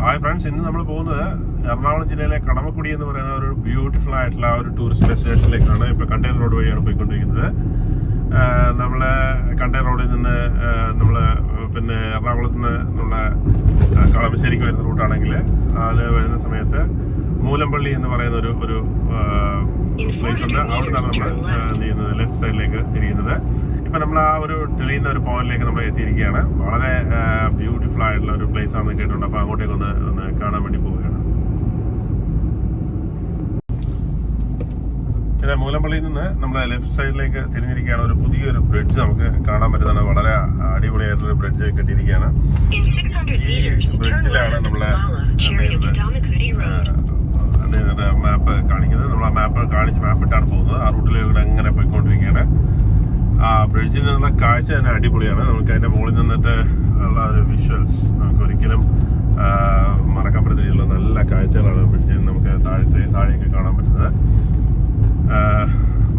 Hi friends, ഇന്ന് നമ്മൾ പോകുന്നത് എറണാകുളം ജില്ലയിലെ കടമക്കുടി എന്ന് പറയുന്ന ഒരു ബ്യൂട്ടിഫുൾ ആയിട്ടുള്ള ഒരു ടൂറിസ്റ്റ് ഡെസ്റ്റിനേഷനിലേക്കാണ്. ഇപ്പോൾ കണ്ടെയ്നർ റോഡ് വഴിയാണ് പോയിക്കൊണ്ടിരിക്കുന്നത്. നമ്മൾ കണ്ടെയ്നർ റോഡിൽ നിന്ന് നമ്മൾ പിന്നെ എറണാകുളത്ത് നിന്ന് നമ്മളെ കളമശ്ശേരിക്ക് വരുന്ന റൂട്ടാണെങ്കിൽ അത് വരുന്ന സമയത്ത് മൂലമ്പള്ളി എന്ന് പറയുന്ന ഒരു പ്ലേസ് ഉണ്ട്. അവിടെ നിന്നാണ് നമ്മൾ ചെയ്യുന്നത് ലെഫ്റ്റ് സൈഡിലേക്ക് തിരിയുന്നത്. ഇപ്പം നമ്മൾ ആ ഒരു തെളിയുന്ന ഒരു പോയിന്റിലേക്ക് നമ്മൾ എത്തിയിരിക്കുകയാണ്. വളരെ ബ്യൂട്ടിഫുൾ ആയിട്ടുള്ള ഒരു പ്ലേസ് ആണെന്ന് കേട്ടിട്ടുണ്ട്. അപ്പോൾ അങ്ങോട്ടേക്ക് ഒന്ന് കാണാൻ വേണ്ടി പോവുകയാണ്. പിന്നെ മൂലമ്പള്ളിയിൽ നിന്ന് നമ്മൾ ലെഫ്റ്റ് സൈഡിലേക്ക് തിരിഞ്ഞിരിക്കുകയാണ്. ഒരു പുതിയൊരു ബ്രിഡ്ജ് നമുക്ക് കാണാൻ പറ്റുന്നതാണ്. വളരെ അടിപൊളിയായിട്ടൊരു ബ്രിഡ്ജ് കെട്ടിയിരിക്കുകയാണ്. ബ്രിഡ്ജിലാണ് നമ്മളെ മാപ്പ് കാണിക്കുന്നത്. നമ്മൾ ആ മാപ്പ് കാണിച്ച് മാപ്പിട്ടാണ് പോകുന്നത്. ആ റൂട്ടിലൂടെ അങ്ങനെ പോയിക്കൊണ്ടിരിക്കുകയാണ്. ആ ബ്രിഡ്ജിൽ നിന്നുള്ള കാഴ്ച തന്നെ അടിപൊളിയാണ്. നമുക്ക് അതിൻ്റെ മുകളിൽ നിന്നിട്ട് ഉള്ള ഒരു വിഷ്വൽസ് നമുക്ക് ഒരിക്കലും മറക്കാൻ പറ്റുന്ന നല്ല കാഴ്ചകളാണ് ബ്രിഡ്ജിൽ നമുക്ക് താഴേക്ക് കാണാൻ പറ്റുന്നത്.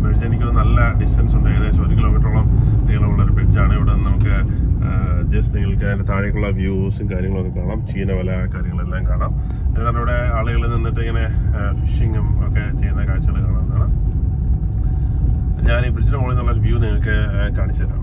ബ്രിഡ്ജ് എനിക്കൊരു നല്ല ഡിസ്റ്റൻസ് ഉണ്ട്. ഏകദേശം 1 കിലോമീറ്ററോളം നീളമുള്ളൊരു ബ്രിഡ്ജാണ്. ഇവിടെ നമുക്ക് ജസ്റ്റ് നിങ്ങൾക്ക് അതിൻ്റെ താഴേക്കുള്ള വ്യൂസും കാര്യങ്ങളൊക്കെ കാണാം. ചീനവല കാര്യങ്ങളെല്ലാം കാണാം. കാരണം ഇവിടെ ആളുകൾ നിന്നിട്ട് ഇങ്ങനെ ഫിഷിങ്ങും ഒക്കെ ചെയ്യുന്ന കാഴ്ചകൾ കാണാവുന്നതാണ്. ഞാൻ ഈ ബ്രിഡ്ജിന് മുകളിൽ നിന്നുള്ളൊരു വ്യൂ നിങ്ങൾക്ക് കാണിച്ചു തരാം.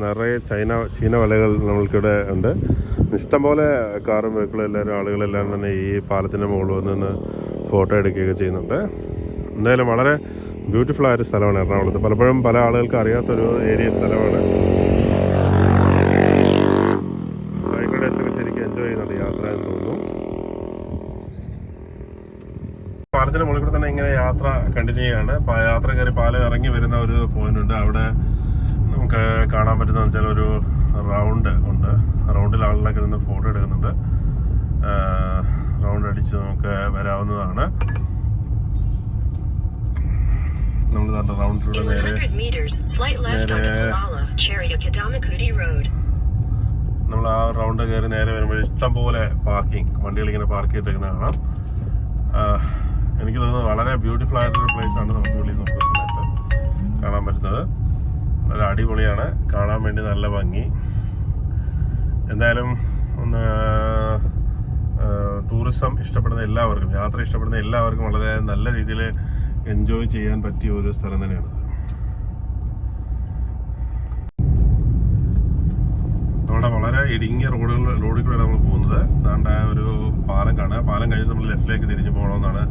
നിറയെ ചീന വലകൾ നമ്മൾക്കിവിടെ ഉണ്ട്. ഇഷ്ടംപോലെ കാറും വെഹിക്കിളും എല്ലാവരും ആളുകളെല്ലാം തന്നെ ഈ പാലത്തിൻ്റെ മുകളിൽ നിന്ന് ഫോട്ടോ എടുക്കുകയൊക്കെ ചെയ്യുന്നുണ്ട്. എന്തായാലും വളരെ ബ്യൂട്ടിഫുൾ ആയൊരു സ്ഥലമാണ് എറണാകുളത്ത്. പലപ്പോഴും പല ആളുകൾക്ക് അറിയാത്തൊരു സ്ഥലമാണ്. ബൈക്കിലൊക്കെ ശരിക്കും എൻജോയ് ചെയ്യുന്നുണ്ട് യാത്ര എന്ന് തോന്നുന്നു. പാലത്തിൻ്റെ മുകളിൽ കൂടെ തന്നെ ഇങ്ങനെ യാത്ര കണ്ടിന്യൂ ചെയ്യാണ്. യാത്ര കയറി പാലം ഇറങ്ങി വരുന്ന ഒരു പോയിന്റ് ഉണ്ട്. അവിടെ നമുക്ക് കാണാൻ പറ്റുന്ന വെച്ചാൽ ഒരു റൗണ്ട് ഉണ്ട്. റൗണ്ടിൽ ആളുകളൊക്കെ നിന്ന് ഫോട്ടോ എടുക്കുന്നുണ്ട്. റൗണ്ട് അടിച്ച് നമുക്ക് വരാവുന്നതാണ്. നമ്മൾ റൗണ്ടിലൂടെ നമ്മൾ ആ റൗണ്ട് കയറി നേരെ വരുമ്പോൾ ഇഷ്ടംപോലെ വണ്ടികൾ ഇങ്ങനെ പാർക്ക് ചെയ്തിരിക്കുന്നത് കാണാം. എനിക്ക് തോന്നുന്നത് വളരെ ബ്യൂട്ടിഫുൾ ആയിട്ടൊരു പ്ലേസ് ആണ് നമുക്ക് വെളിയിൽ നോക്കുന്ന സമയത്ത് കാണാൻ പറ്റുന്നത്. വളരെ അടിപൊളിയാണ്, കാണാൻ വേണ്ടി നല്ല ഭംഗി. എന്തായാലും ഒന്ന് ടൂറിസം ഇഷ്ടപ്പെടുന്ന എല്ലാവർക്കും, യാത്ര ഇഷ്ടപ്പെടുന്ന എല്ലാവർക്കും വളരെ നല്ല രീതിയിൽ എൻജോയ് ചെയ്യാൻ പറ്റിയ ഒരു സ്ഥലം തന്നെയാണ്. നമ്മുടെ വളരെ ഇടുങ്ങിയ റോഡിൽ കൂടെ നമ്മൾ പോകുന്നത്. അതാണ്ട് ഒരു പാലം കാണുക. പാലം കഴിഞ്ഞ് നമ്മൾ ലെഫ്റ്റിലേക്ക് തിരിഞ്ഞ് പോകണമെന്നാണ്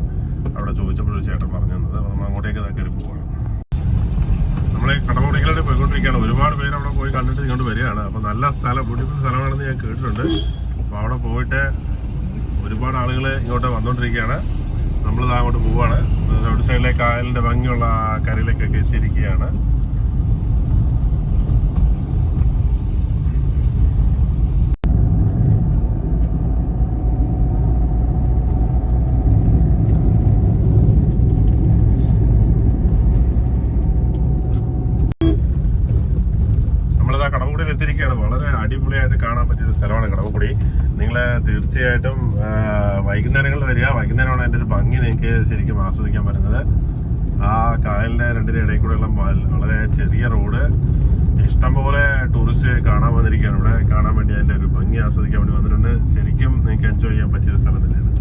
അവിടെ ചോദിച്ചപ്പോൾ ചേട്ടൻ പറഞ്ഞു തന്നത്. അപ്പോൾ നമ്മൾ അങ്ങോട്ടേക്ക് കയറി പോവുകയാണ്. നമ്മൾ കടമക്കുടിയിലൂടെ പോയിക്കൊണ്ടിരിക്കുകയാണ്. ഒരുപാട് പേര് അവിടെ പോയി കണ്ടിട്ട് ഇങ്ങോട്ട് വരികയാണ്. അപ്പോൾ നല്ല ബ്യൂട്ടിഫുൾ സ്ഥലമാണെന്ന് ഞാൻ കേട്ടിട്ടുണ്ട്. അപ്പോൾ അവിടെ പോയിട്ട് ഒരുപാട് ആളുകൾ ഇങ്ങോട്ട് വന്നുകൊണ്ടിരിക്കുകയാണ്. നമ്മളിത് അങ്ങോട്ട് പോവുകയാണ്. റോഡ് സൈഡിലെ കായലിൻ്റെ ഭംഗിയുള്ള കരയിലേക്കൊക്കെ എത്തിയിരിക്കുകയാണ്. കടമക്കുടിയിൽ എത്തിയിരിക്കുകയാണ്. വളരെ അടിപൊളിയായിട്ട് കാണാൻ പറ്റിയൊരു സ്ഥലമാണ് കടമക്കുടി. നിങ്ങൾ തീർച്ചയായിട്ടും വൈകുന്നേരങ്ങളിൽ വരിക. വൈകുന്നേരമാണ് അതിൻ്റെ ഒരു ഭംഗി നിങ്ങൾക്ക് ശരിക്കും ആസ്വദിക്കാൻ പറ്റുന്നത്. ആ കായലിൻ്റെ രണ്ടിൻ്റെ ഇടയിൽ കൂടെയുള്ള വളരെ ചെറിയ റോഡ്. ഇഷ്ടംപോലെ ടൂറിസ്റ്റ് കാണാൻ വന്നിരിക്കുകയാണ്. ഇവിടെ കാണാൻ വേണ്ടി അതിൻ്റെ ഒരു ഭംഗി ആസ്വദിക്കാൻ വേണ്ടി വന്നിട്ടുണ്ട്. ശരിക്കും നിങ്ങൾക്ക് എൻജോയ് ചെയ്യാൻ പറ്റിയൊരു സ്ഥലം തന്നെയാണ്.